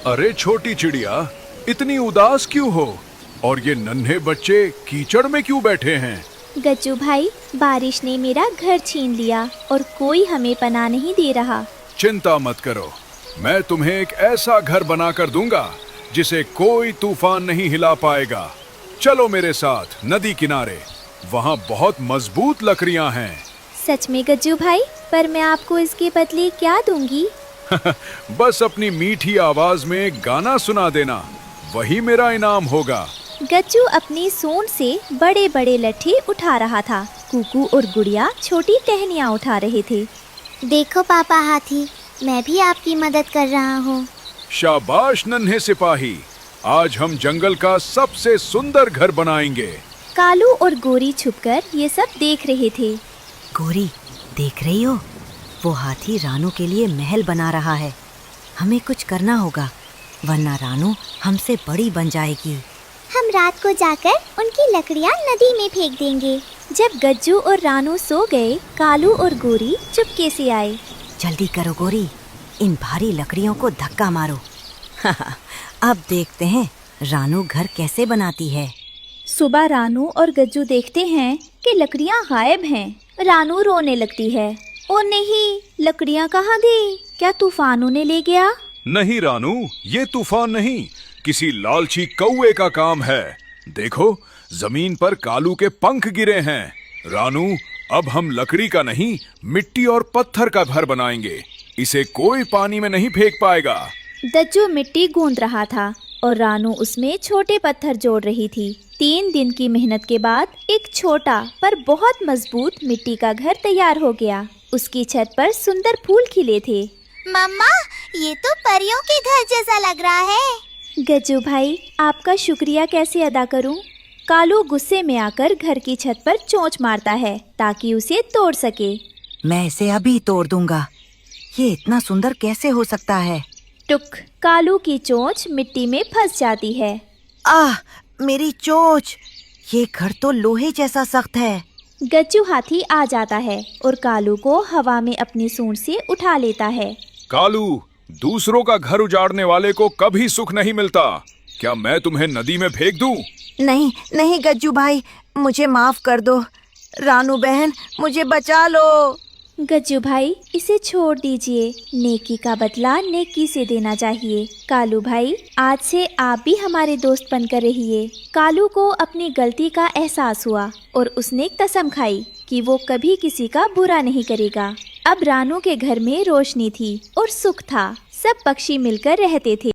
अरे छोटी चिड़िया, इतनी उदास क्यों हो? और ये नन्हे बच्चे कीचड़ में क्यों बैठे हैं? गज्जू भाई, बारिश ने मेरा घर छीन लिया और कोई हमें पनाह नहीं दे रहा। चिंता मत करो, मैं तुम्हें एक ऐसा घर बनाकर दूंगा जिसे कोई तूफान नहीं हिला पाएगा। चलो मेरे साथ नदी किनारे, वहाँ बहुत मजबूत लकड़ियाँ हैं। सच में गज्जू भाई? पर मैं आपको इसके बदले क्या दूंगी? बस अपनी मीठी आवाज में गाना सुना देना, वही मेरा इनाम होगा। गज्जू अपनी सूंड से बड़े बड़े लट्ठे उठा रहा था। कुकू और गुड़िया छोटी टहनियाँ उठा रहे थे। देखो पापा हाथी, मैं भी आपकी मदद कर रहा हूँ। शाबाश नन्हे सिपाही, आज हम जंगल का सबसे सुंदर घर बनाएंगे। कालू और गोरी छुपकर ये सब देख रहे थे। गोरी, देख रही हो? वो हाथी रानू के लिए महल बना रहा है। हमें कुछ करना होगा, वरना रानू हमसे बड़ी बन जाएगी। हम रात को जाकर उनकी लकड़ियाँ नदी में फेंक देंगे। जब गज्जू और रानू सो गए, कालू और गोरी चुपके से आए। जल्दी करो गोरी, इन भारी लकड़ियों को धक्का मारो। अब देखते हैं रानू घर कैसे बनाती है। सुबह रानू और गज्जू देखते हैं कि लकड़ियाँ गायब हैं। रानू रोने लगती है। ओ नहीं, लकड़ियाँ कहाँ गई? क्या तूफान उन्हें ले गया? नहीं रानू, ये तूफान नहीं, किसी लालची कौवे का काम है। देखो, जमीन पर कालू के पंख गिरे हैं। रानू, अब हम लकड़ी का नहीं, मिट्टी और पत्थर का घर बनाएंगे। इसे कोई पानी में नहीं फेंक पाएगा। गज्जू मिट्टी गूंद रहा था और रानू उसमें छोटे पत्थर जोड़ रही थी। 3 दिन की मेहनत के बाद एक छोटा पर बहुत मजबूत मिट्टी का घर तैयार हो गया। उसकी छत पर सुंदर फूल खिले थे। मम्मा, ये तो परियों के घर जैसा लग रहा है। गज्जू भाई, आपका शुक्रिया कैसे अदा करूं? कालू गुस्से में आकर घर की छत पर चोंच मारता है ताकि उसे तोड़ सके। मैं इसे अभी तोड़ दूंगा। ये इतना सुंदर कैसे हो सकता है? टुक, कालू की चोंच मिट्टी में फंस जाती है। आह, मेरी चोंच! ये घर तो लोहे जैसा सख्त है। गज्जू हाथी आ जाता है और कालू को हवा में अपनी सूंड से उठा लेता है। कालू, दूसरों का घर उजाड़ने वाले को कभी सुख नहीं मिलता। क्या मैं तुम्हें नदी में फेंक दूं? नहीं नहीं गज्जू भाई, मुझे माफ कर दो। रानू बहन, मुझे बचा लो। गज्जू भाई, इसे छोड़ दीजिए। नेकी का बदला नेकी से देना चाहिए। कालू भाई, आज से आप भी हमारे दोस्त बनकर रहिए। कालू को अपनी गलती का एहसास हुआ और उसने कसम खाई कि वो कभी किसी का बुरा नहीं करेगा। अब रानू के घर में रोशनी थी और सुख था। सब पक्षी मिलकर रहते थे।